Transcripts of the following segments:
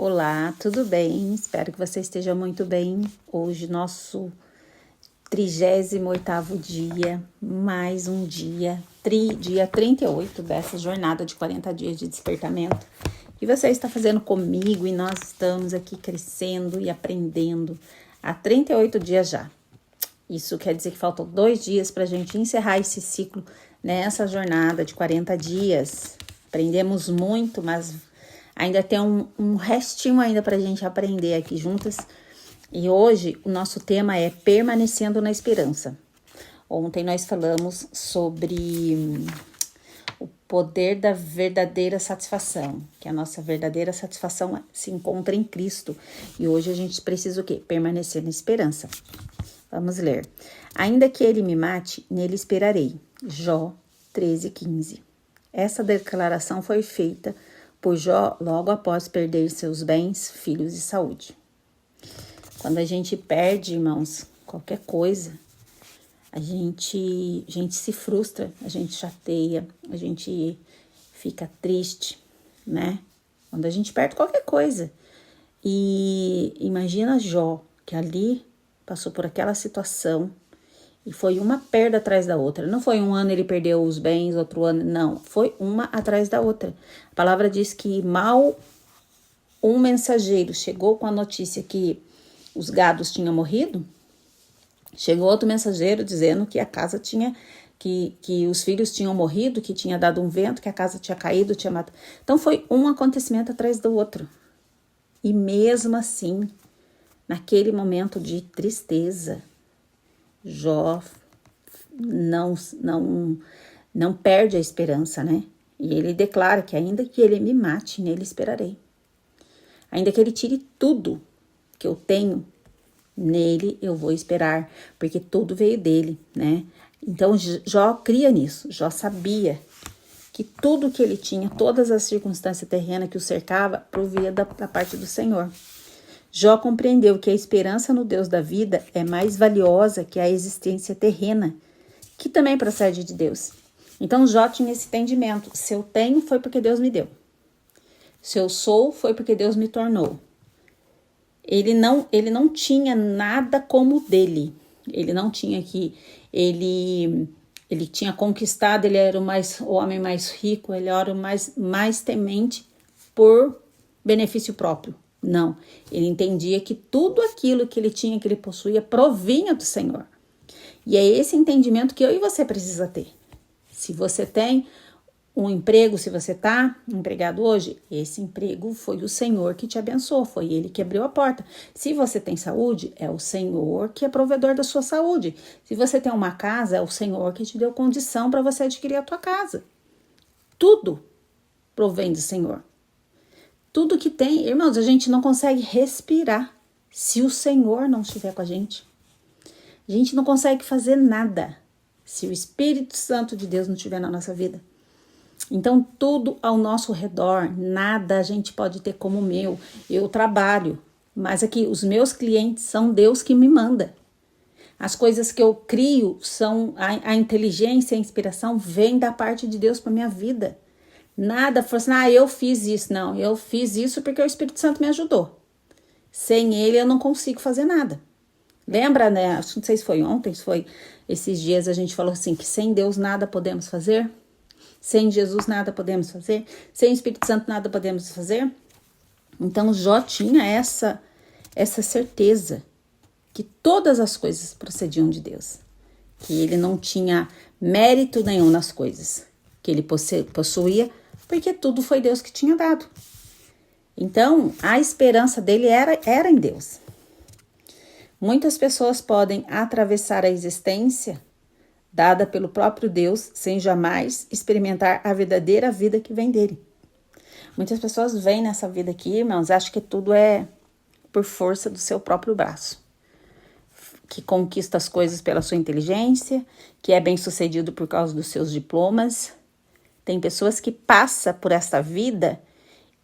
Olá, tudo bem? Espero que você esteja muito bem. Hoje, nosso 38º dia, mais um dia, dia 38 dessa jornada de 40 dias de despertamento. E você está fazendo comigo e nós estamos aqui crescendo e aprendendo há 38 dias já. Isso quer dizer que faltam 2 dias para a gente encerrar esse ciclo nessa jornada de 40 dias. Aprendemos muito, mas ainda tem um restinho ainda para a gente aprender aqui juntas. E hoje o nosso tema é permanecendo na esperança. Ontem nós falamos sobre o poder da verdadeira satisfação, que a nossa verdadeira satisfação se encontra em Cristo. E hoje a gente precisa o quê? Permanecer na esperança. Vamos ler. Ainda que ele me mate, nele esperarei. Jó 13:15. Essa declaração foi feita por Jó logo após perder seus bens, filhos e saúde. Quando a gente perde, irmãos, qualquer coisa, a gente se frustra, a gente chateia, a gente fica triste, né? Quando a gente perde qualquer coisa. E imagina Jó, que ali passou por aquela situação e foi uma perda atrás da outra. Não foi um ano ele perdeu os bens, outro ano, não. Foi uma atrás da outra. A palavra diz que mal um mensageiro chegou com a notícia que os gados tinham morrido, chegou outro mensageiro dizendo que a casa tinha, que os filhos tinham morrido, que tinha dado um vento, que a casa tinha caído, tinha matado. Então foi um acontecimento atrás do outro. E mesmo assim, naquele momento de tristeza, Jó não perde a esperança, né? E ele declara que ainda que ele me mate, nele esperarei. Ainda que ele tire tudo que eu tenho, nele eu vou esperar, porque tudo veio dele, né? Então Jó cria nisso. Jó sabia que tudo que ele tinha, todas as circunstâncias terrenas que o cercava, provia da parte do Senhor. Jó compreendeu que a esperança no Deus da vida é mais valiosa que a existência terrena, que também procede de Deus. Então Jó tinha esse entendimento. Se eu tenho, foi porque Deus me deu. Se eu sou, foi porque Deus me tornou. Ele não tinha nada como dele. Ele não tinha que... Ele tinha conquistado, ele era o homem mais rico, ele era o mais temente por benefício próprio. Não, ele entendia que tudo aquilo que ele tinha, que ele possuía, provinha do Senhor. E é esse entendimento que eu e você precisa ter. Se você tem um emprego, se você está empregado hoje, esse emprego foi o Senhor que te abençoou, foi Ele que abriu a porta. Se você tem saúde, é o Senhor que é provedor da sua saúde. Se você tem uma casa, é o Senhor que te deu condição para você adquirir a tua casa. Tudo provém do Senhor. Tudo que tem, irmãos, a gente não consegue respirar se o Senhor não estiver com a gente. A gente não consegue fazer nada se o Espírito Santo de Deus não estiver na nossa vida. Então, tudo ao nosso redor, nada a gente pode ter como meu. Eu trabalho, mas aqui os meus clientes são Deus que me manda. As coisas que eu crio são a inteligência, a inspiração vem da parte de Deus para minha vida. Nada foi assim, eu fiz isso. Não, eu fiz isso porque o Espírito Santo me ajudou. Sem ele eu não consigo fazer nada. Lembra, né? Não sei se foi ontem, se foi esses dias a gente falou assim, que sem Deus nada podemos fazer. Sem Jesus nada podemos fazer. Sem o Espírito Santo nada podemos fazer. Então Jó tinha essa certeza que todas as coisas procediam de Deus. Que ele não tinha mérito nenhum nas coisas que ele possuía, porque tudo foi Deus que tinha dado. Então, a esperança dele era em Deus. Muitas pessoas podem atravessar a existência dada pelo próprio Deus sem jamais experimentar a verdadeira vida que vem dele. Muitas pessoas vêm nessa vida aqui, irmãos, acham que tudo é por força do seu próprio braço. Que conquista as coisas pela sua inteligência, que é bem-sucedido por causa dos seus diplomas. Tem pessoas que passam por essa vida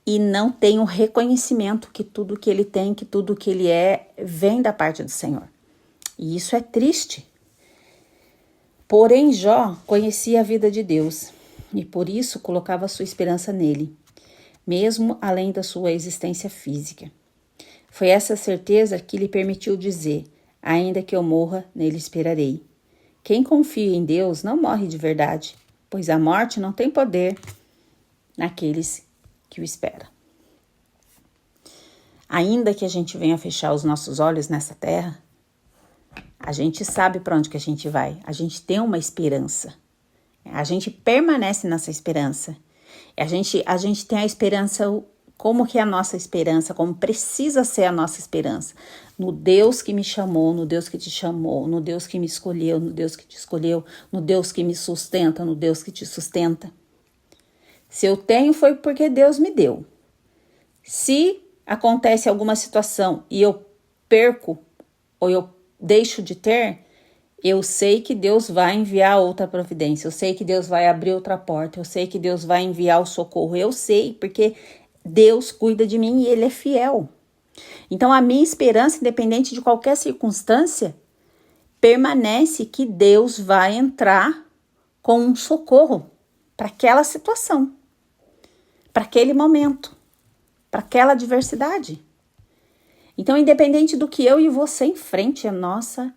e não têm o reconhecimento que tudo que ele tem, que tudo que ele é, vem da parte do Senhor. E isso é triste. Porém, Jó conhecia a vida de Deus e por isso colocava sua esperança nele. mesmo além da sua existência física. Foi essa certeza que lhe permitiu dizer: ainda que eu morra, nele esperarei. Quem confia em Deus não morre de verdade, pois a morte não tem poder naqueles que o esperam. Ainda que a gente venha fechar os nossos olhos nessa terra, a gente sabe para onde que a gente vai. A gente tem uma esperança. A gente permanece nessa esperança. A gente tem a esperança, como que é a nossa esperança, como precisa ser a nossa esperança. No Deus que me chamou, no Deus que te chamou, no Deus que me escolheu, no Deus que te escolheu, no Deus que me sustenta, no Deus que te sustenta. Se eu tenho, foi porque Deus me deu. Se acontece alguma situação e eu perco ou eu deixo de ter, eu sei que Deus vai enviar outra providência, eu sei que Deus vai abrir outra porta, eu sei que Deus vai enviar o socorro, eu sei, porque Deus cuida de mim e Ele é fiel. Então, a minha esperança, independente de qualquer circunstância, permanece que Deus vai entrar com um socorro para aquela situação, para aquele momento, para aquela adversidade. Então, independente do que eu e você enfrente, a nossa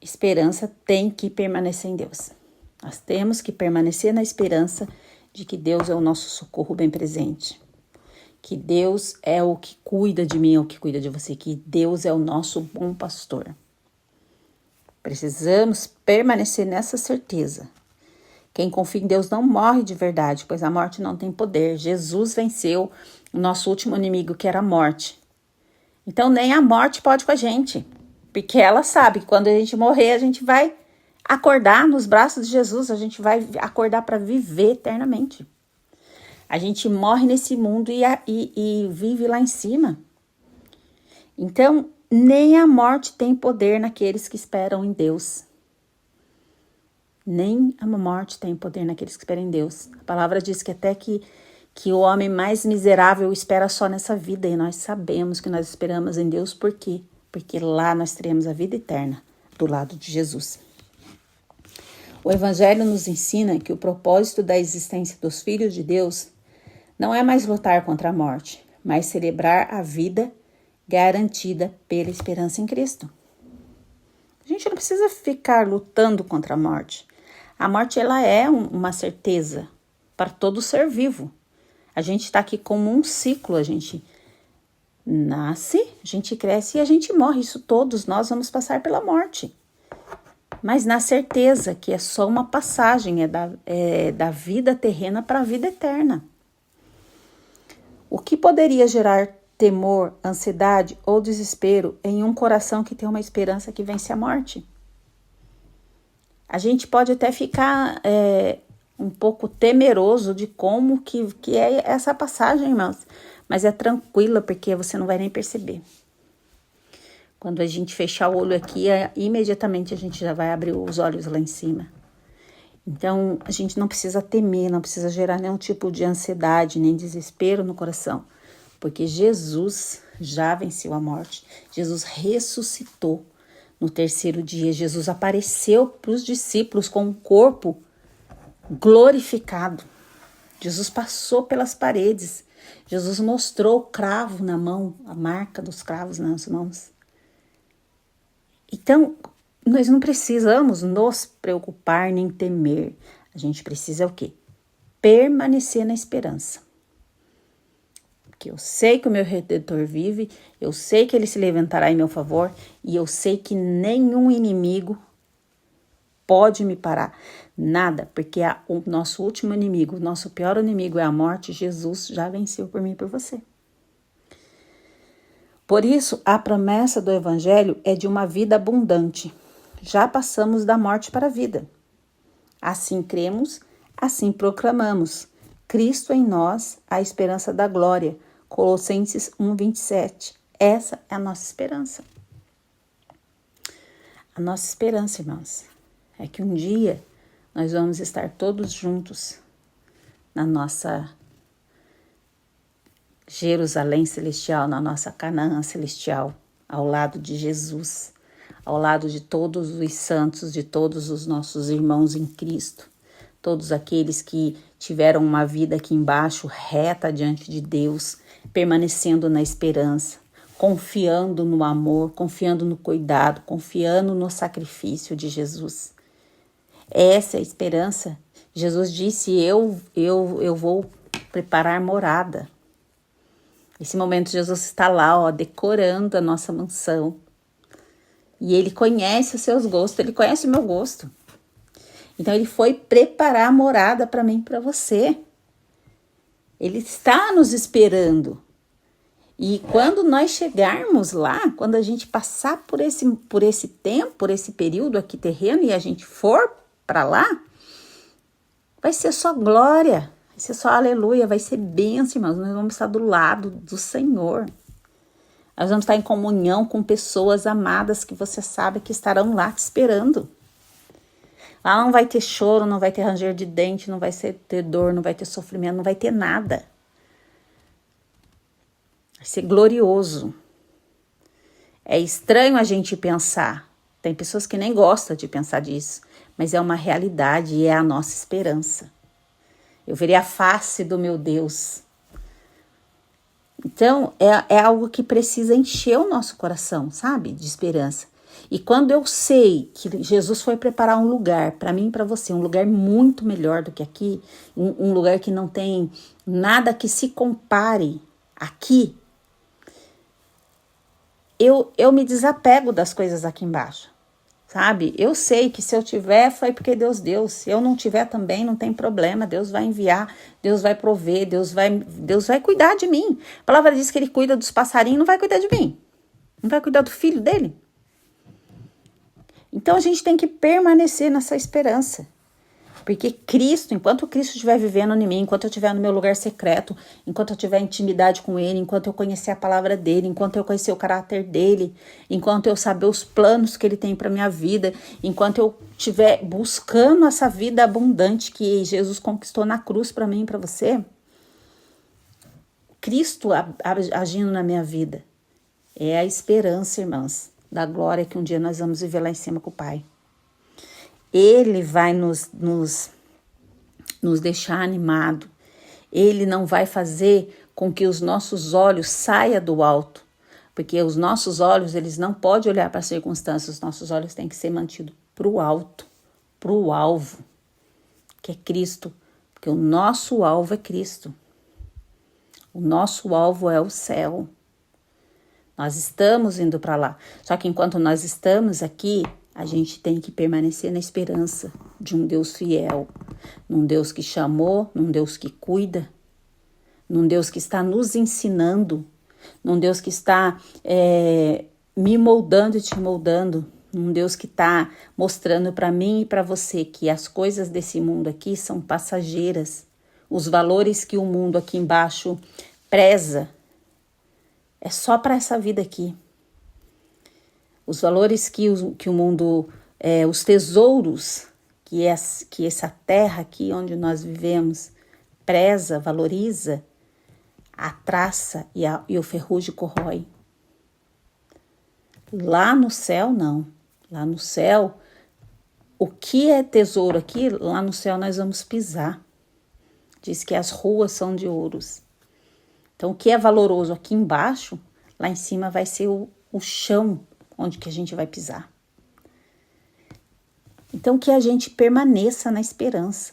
esperança tem que permanecer em Deus. Nós temos que permanecer na esperança de que Deus é o nosso socorro bem presente. Que Deus é o que cuida de mim, é o que cuida de você. Que Deus é o nosso bom pastor. Precisamos permanecer nessa certeza. Quem confia em Deus não morre de verdade, pois a morte não tem poder. Jesus venceu o nosso último inimigo, que era a morte. Então, nem a morte pode com a gente, porque ela sabe que quando a gente morrer, a gente vai acordar nos braços de Jesus, a gente vai acordar para viver eternamente. A gente morre nesse mundo e vive lá em cima. Então, nem a morte tem poder naqueles que esperam em Deus. Nem a morte tem poder naqueles que esperam em Deus. A palavra diz que até que o homem mais miserável espera só nessa vida, e nós sabemos que nós esperamos em Deus. Por quê? Porque lá nós teremos a vida eterna do lado de Jesus. O Evangelho nos ensina que o propósito da existência dos filhos de Deus não é mais lutar contra a morte, mas celebrar a vida garantida pela esperança em Cristo. A gente não precisa ficar lutando contra a morte. A morte, ela é uma certeza para todo ser vivo. A gente está aqui como um ciclo, a gente nasce, a gente cresce e a gente morre. Isso todos nós vamos passar pela morte. Mas na certeza que é só uma passagem, é da vida terrena para a vida eterna. O que poderia gerar temor, ansiedade ou desespero em um coração que tem uma esperança que vence a morte? A gente pode até ficar um pouco temeroso de como que é essa passagem, irmãos. Mas é tranquila, porque você não vai nem perceber. Quando a gente fechar o olho aqui, imediatamente a gente já vai abrir os olhos lá em cima. Então, a gente não precisa temer, não precisa gerar nenhum tipo de ansiedade, nem desespero no coração. Porque Jesus já venceu a morte. Jesus ressuscitou no terceiro dia. Jesus apareceu para os discípulos com um corpo glorificado. Jesus passou pelas paredes. Jesus mostrou o cravo na mão, a marca dos cravos nas mãos. Então, nós não precisamos nos preocupar nem temer. A gente precisa o quê? Permanecer na esperança. Porque eu sei que o meu Redentor vive, eu sei que ele se levantará em meu favor e eu sei que nenhum inimigo pode me parar. Nada, porque o nosso último inimigo, o nosso pior inimigo é a morte. Jesus já venceu por mim e por você. Por isso, a promessa do Evangelho é de uma vida abundante. Já passamos da morte para a vida. Assim cremos, assim proclamamos. Cristo em nós, a esperança da glória. Colossenses 1:27. Essa é a nossa esperança. A nossa esperança, irmãos, é que um dia nós vamos estar todos juntos na nossa Jerusalém celestial, na nossa Canaã celestial, ao lado de Jesus, ao lado de todos os santos, de todos os nossos irmãos em Cristo, todos aqueles que tiveram uma vida aqui embaixo reta diante de Deus, permanecendo na esperança, confiando no amor, confiando no cuidado, confiando no sacrifício de Jesus. Essa é a esperança. Jesus disse, eu vou preparar morada. Nesse momento Jesus está lá, decorando a nossa mansão. E ele conhece os seus gostos, ele conhece o meu gosto. Então ele foi preparar a morada para mim e para você. Ele está nos esperando. E quando nós chegarmos lá, quando a gente passar por esse tempo, por esse período aqui terreno e a gente for para lá, vai ser só glória, vai ser só aleluia, vai ser bênção, irmãos. Nós vamos estar do lado do Senhor. Nós vamos estar em comunhão com pessoas amadas que você sabe que estarão lá te esperando. Lá não vai ter choro, não vai ter ranger de dente, não vai ter dor, não vai ter sofrimento, não vai ter nada. Vai ser glorioso. É estranho a gente pensar. Tem pessoas que nem gostam de pensar disso. Mas é uma realidade e é a nossa esperança. Eu verei a face do meu Deus. Então, é algo que precisa encher o nosso coração, sabe? De esperança. E quando eu sei que Jesus foi preparar um lugar para mim e para você, um lugar muito melhor do que aqui, um lugar que não tem nada que se compare aqui, eu me desapego das coisas aqui embaixo, sabe? Eu sei que se eu tiver foi porque Deus deu, se eu não tiver também não tem problema, Deus vai enviar, Deus vai prover, Deus vai cuidar de mim. A palavra diz que ele cuida dos passarinhos, não vai cuidar de mim, não vai cuidar do filho dele. Então a gente tem que permanecer nessa esperança. Porque Cristo, enquanto Cristo estiver vivendo em mim, enquanto eu estiver no meu lugar secreto, enquanto eu tiver intimidade com Ele, enquanto eu conhecer a palavra dEle, enquanto eu conhecer o caráter dEle, enquanto eu saber os planos que Ele tem para minha vida, enquanto eu estiver buscando essa vida abundante que Jesus conquistou na cruz para mim e para você, Cristo agindo na minha vida é a esperança, irmãs, da glória que um dia nós vamos viver lá em cima com o Pai. Ele vai nos deixar animado. Ele não vai fazer com que os nossos olhos saiam do alto. Porque os nossos olhos, eles não podem olhar para as circunstâncias. Os nossos olhos têm que ser mantidos para o alto, para o alvo, que é Cristo. Porque o nosso alvo é Cristo. O nosso alvo é o céu. Nós estamos indo para lá. Só que enquanto nós estamos aqui, a gente tem que permanecer na esperança de um Deus fiel, num Deus que chamou, num Deus que cuida, num Deus que está nos ensinando, num Deus que está me moldando e te moldando, num Deus que está mostrando para mim e para você que as coisas desse mundo aqui são passageiras. Os valores que o mundo aqui embaixo preza é só para essa vida aqui. Os valores que o mundo, os tesouros que essa terra aqui onde nós vivemos preza, valoriza, a traça e o ferrugem corrói. Lá no céu, não. Lá no céu, o que é tesouro aqui, lá no céu nós vamos pisar. Diz que as ruas são de ouros. Então, o que é valoroso aqui embaixo, lá em cima vai ser o chão onde que a gente vai pisar. Então, que a gente permaneça na esperança.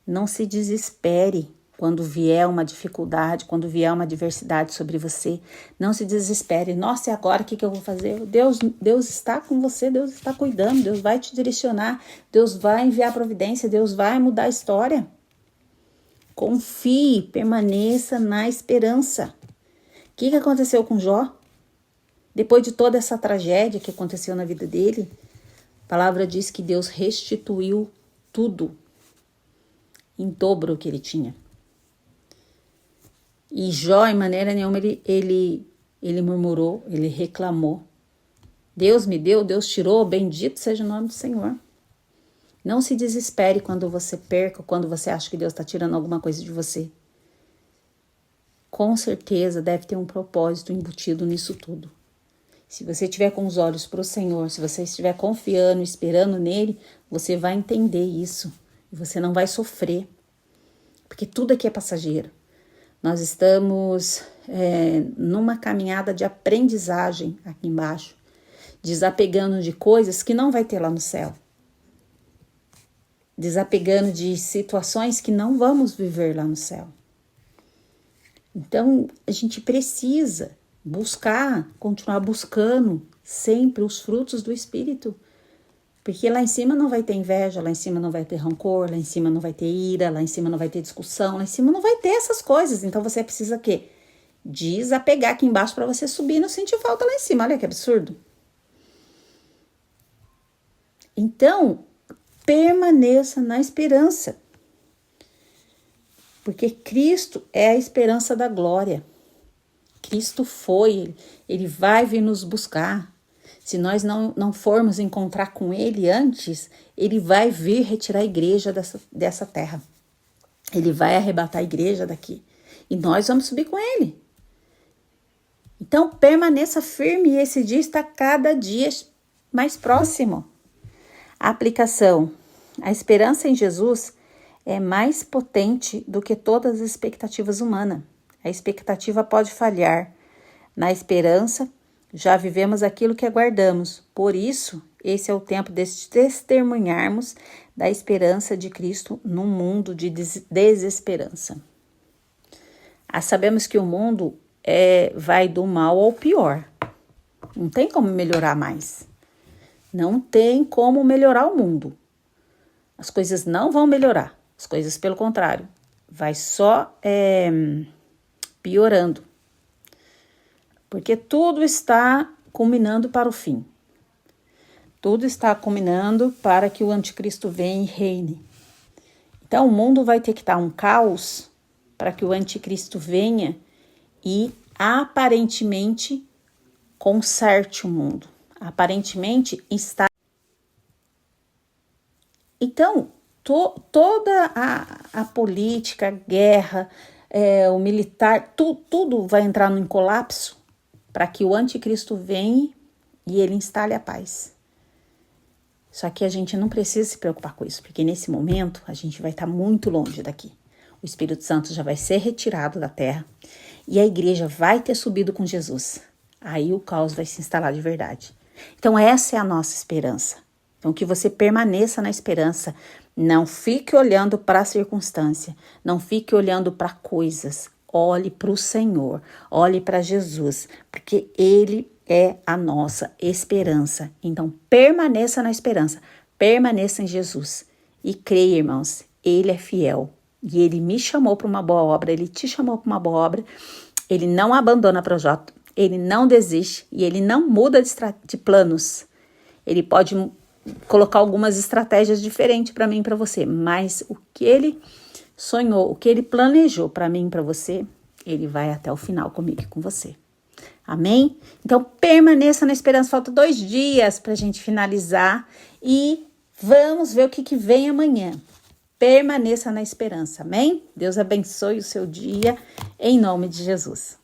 Não se desespere quando vier uma dificuldade, quando vier uma adversidade sobre você. Não se desespere. Nossa, e agora o que eu vou fazer? Deus está com você, Deus está cuidando, Deus vai te direcionar, Deus vai enviar providência, Deus vai mudar a história. Confie, permaneça na esperança. O que aconteceu com Jó? Depois de toda essa tragédia que aconteceu na vida dele, a palavra diz que Deus restituiu tudo em dobro o que ele tinha. E Jó, em maneira nenhuma, ele murmurou, ele reclamou. Deus me deu, Deus tirou, bendito seja o nome do Senhor. Não se desespere quando você perca, quando você acha que Deus está tirando alguma coisa de você. Com certeza deve ter um propósito embutido nisso tudo. Se você estiver com os olhos para o Senhor, se você estiver confiando, esperando nele, você vai entender isso. e você não vai sofrer, porque tudo aqui é passageiro. Nós estamos numa caminhada de aprendizagem aqui embaixo, desapegando de coisas que não vai ter lá no céu, desapegando de situações que não vamos viver lá no céu. Então, a gente precisa buscar, continuar buscando sempre os frutos do Espírito, porque lá em cima não vai ter inveja, lá em cima não vai ter rancor, lá em cima não vai ter ira, lá em cima não vai ter discussão, lá em cima não vai ter essas coisas. Então, você precisa o quê? Desapegar aqui embaixo para você subir e não sentir falta lá em cima. Olha que absurdo. Então, permaneça na esperança, porque Cristo é a esperança da glória. Cristo foi, ele vai vir nos buscar. Se nós não formos encontrar com ele antes, ele vai vir retirar a igreja dessa terra. Ele vai arrebatar a igreja daqui. E nós vamos subir com ele. Então, permaneça firme e esse dia está cada dia mais próximo. A aplicação. A esperança em Jesus é mais potente do que todas as expectativas humanas. A expectativa pode falhar. Na esperança, já vivemos aquilo que aguardamos. Por isso, esse é o tempo de testemunharmos da esperança de Cristo num mundo de desesperança. Sabemos que o mundo vai do mal ao pior. Não tem como melhorar mais. Não tem como melhorar o mundo. As coisas não vão melhorar. As coisas, pelo contrário, vai só piorando. Porque tudo está culminando para o fim. Tudo está culminando para que o anticristo venha e reine. Então, o mundo vai ter que estar um caos para que o anticristo venha e aparentemente conserte o mundo. Aparentemente está. Então, toda a política, a guerra, o militar, tudo vai entrar num colapso para que o anticristo venha e ele instale a paz. Só que a gente não precisa se preocupar com isso, porque nesse momento a gente vai estar muito longe daqui. O Espírito Santo já vai ser retirado da terra e a igreja vai ter subido com Jesus. Aí o caos vai se instalar de verdade. Então essa é a nossa esperança. Então que você permaneça na esperança. Não fique olhando para a circunstância. Não fique olhando para coisas. Olhe para o Senhor. Olhe para Jesus. Porque Ele é a nossa esperança. Então permaneça na esperança. Permaneça em Jesus. E creia, irmãos. Ele é fiel. E Ele me chamou para uma boa obra. Ele te chamou para uma boa obra. Ele não abandona projeto. Ele não desiste. E Ele não muda de planos. Ele pode colocar algumas estratégias diferentes para mim e para você, mas o que ele sonhou, o que ele planejou para mim e para você, ele vai até o final comigo e com você. Amém? Então permaneça na esperança. Falta 2 dias para a gente finalizar e vamos ver o que vem amanhã. Permaneça na esperança. Amém? Deus abençoe o seu dia em nome de Jesus.